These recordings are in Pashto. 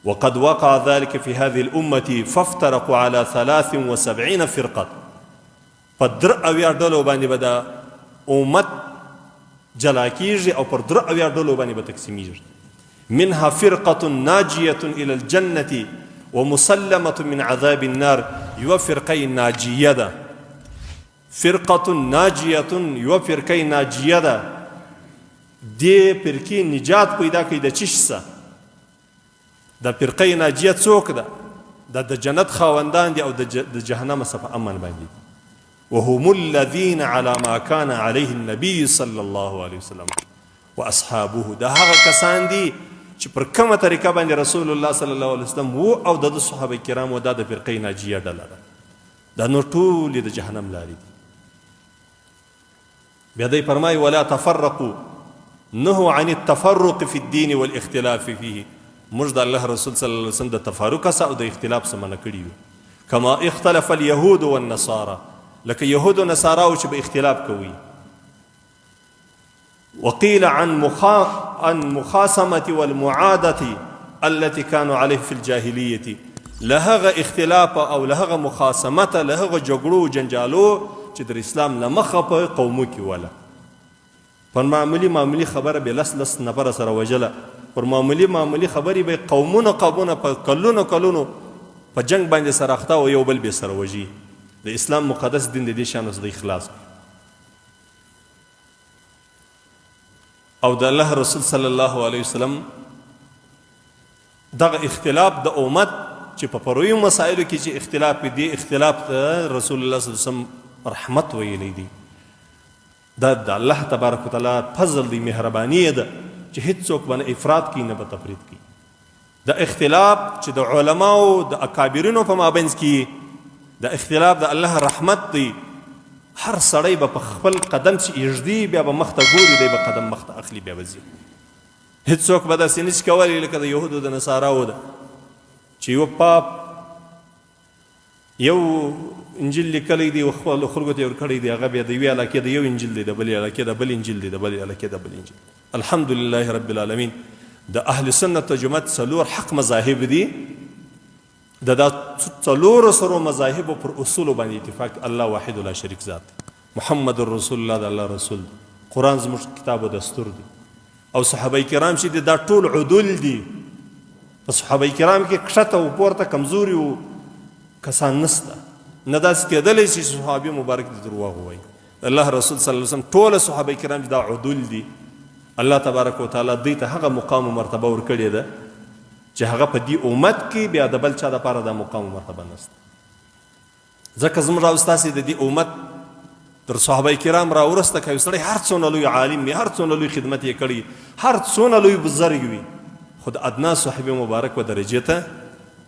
وقد وقع ذلك في هذه الأمة فافترقوا على 73 فرقة. فدر اویا ډلو باندې به دا امت جلا کیږي او پر در اویا ډلو باندې به تقسیمیږي. منها فرقة ناجية إلى الجنة ومسلمة من عذاب النار. یو فرقه ناجیه ده، فرقة ناجیة، یو فرقه ناجیه ده، دې فرقې نجات پیدا کوي د چیش څه؟ د فرقه ناجیه څوک ده؟ د جنت خاوندان دي او د جهنم څخه په امن باندې. وهم الذين على ما كان عليه النبي صلى الله عليه وسلم واصحابه. ده هغه کسان دي چې پر کومه طریقه باندې رسول الله صلی الله علیه وسلم وو او د صحابه کرامو د فرقې ناجیه ډله ده. دا نور ټول د جهنم لارې دي. بیا دی فرمایي ولا تفرقوا، نهوا عن التفرق في الدين والاختلاف فيه. موږ د الله رسول صلی الله علیه وسلم د تفرق او د اختلاف څخه منع کړي یو. کما اختلف اليهود والنصارى، لکه یهود و نصاراو چې به اختلاف کوي. وقيل عن مخاصمة والمعادة التي كانوا عليه في الجاهلية. لهغه اختلاف او لهغه مخاصمت، لهغه جګړو جنجالو چې در اسلام لمخه په قومو کې ولا پر معمولی خبره به لس نفر سره وجله، پر معمولی خبرې به قومونه په کلونو په جنگ باندې سره اخته او یو بل به سره وجي. د اسلام مقدس دین د دې شان اوس د اخلاص او د الله رسول صلی الله علیه وسلم دغه اختلاف د امت چې په پروي مسایلو کې چې اختلاف دی، اختلاف رسول الله صلی الله علیه وسلم رحمت ویلی دی. دا د الله تبارک وتعالى فضل دی، مهرباني ده چې هیڅوک باندې افراط کی نه به تفرید کی. د اختلاف چې د علماو د اکابرینو په مابینځ کې د اختلاف د الله رحمت دی. هر سړی به په خپل قدم چې یږدي بیا به مخته ګوري، دی به قدم مخته اخلي بیا به ځي. هیڅوک به داسې نشي کولی لکه د یهودو د نصاراو ده چې یو پاپ یو انجیل لیکلی دی او خپلو خلکو ته یې ورکړی دی، هغه بیا د یوې علاقې د یو انجیل دی، د بلې علاقې د بل انجیل دی، د بلې علاقې د بل انجیل. الحمدلله رب العالمین. د اهل سنت والجماعت څلور حق مذاهب دي. دا څلورو سرو مذاهبو پر اصولو باندې اتفاق. الله واحد لا شریک ذات، محمد رسول الله د الله رسول، قرآن زموږ کتاب او دستور دی، او صحابه کرام چې دي دا ټول عدول دي. په صحابه کرام کې کښته او پورته کمزوري او کسان نسته. نه داسې کېدلی چې صحابي مبارک د دروغ ووایي. الله رسول صلی الله علیه وسلم ټول صحابه کرام دا عدول دي. الله تبارک وتعالی دوی ته هغه مقام او مرتبه ورکړې ده چې هغه په دې امت کې بیا د بل چا دپاره دا مقام او مرتبه نشته. ځکه زموږ او ستاسې د دې امت تر صحابه کرام را وروسته که یو سړی هر څونه لوی عالم وي، هر څونه لوی خدمت یې کړي، هر څونه لوی بزرګ وي، خو د ادنا صحابه مبارک و درجې ته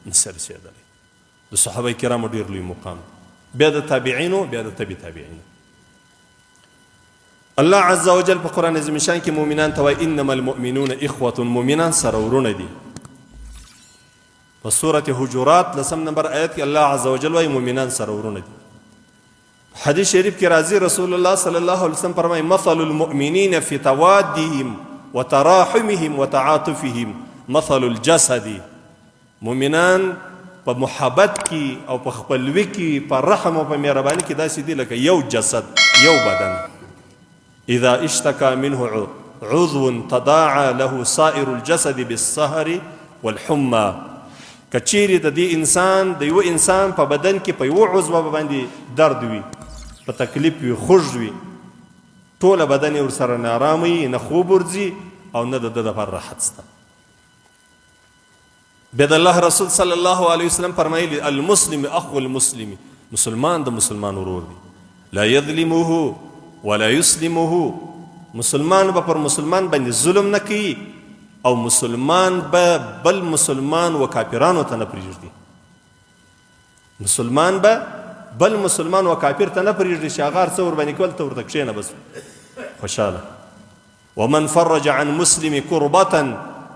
نشي رسېدلی. د صحابه کرامو ډېر لوی مقام، بیا د تابعینو، بیا د تبع تابعینو. الله عز وجل په قرآن عظیم شان کې مؤمنان ته وایي انما المؤمنون اخوة. مؤمنان سره ورونه دي. په سورة حجرات 10 نمبر آیت کې الله عز وجل وایي مؤمنان سره ورونه دي. حدیث شریف کې راځي رسول الله صلی الله علیه وسلم فرمایي مثل المؤمنین فی توادهم وتراحمهم وتعاطفهم مثل الجسد. مؤمنان په محبت کې او په خپلوي کې، په رحم او په مهرباني کې داسې دي لکه یو جسد، یو بدن. اذا اشتكى منه عضو تداعى له سائر الجسد بالسهر والحمى. کچیرې د دې انسان د یو انسان په بدن کې په یو عضو باندې درد وي، په تکلیف وي، خوږ وي، ټوله بدن یې ورسره نارام وي، نه خوب ورځي او نه د ده دپاره راحت شته. بیا د الله رسول صلی الله علیه وسلم فرمایلي المسلم اخو المسلم. مسلمان د مسلمان ورور دی. لا یظلمه ولا یسلمه. مسلمان به پر مسلمان باندې ظلم نه کوي او مسلمان به بل مسلمان و کافرانو ته نه پرېږدي. مسلمان به بل مسلمان و کافر ته نه پرېږدي چې هغه هر څه ورباندې کول، ته ورته کښېنه بس خوشحاله. ومن فرج عن مسلم كربة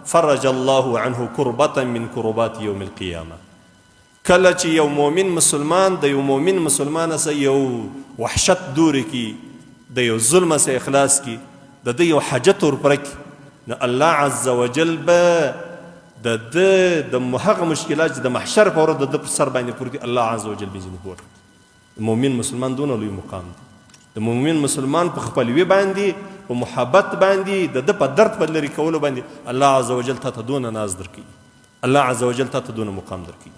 فرج الله عنه كربة من كربات يوم القيامة. کله چې یو مؤمن مسلمان د یو مؤمن مسلمان سره یو وحشت دور کی، د یو ظلم سره اخلاص کی، د دې یو حاجت ورپره کی، نو الله عز وجل به د هغه مشکلات چې د محشر په ورځ د پر سر باندې پروت دي الله عز وجل به ځینې پورته مؤمن مسلمان دونه لوی مقام دی د مؤمن مسلمان په خپلوي باندې په محبت باندې د په درد په لرې کولو باندې الله عز وجل تا ته دونه ناز درکوي الله عز وجل تا ته دونه مقام درکوي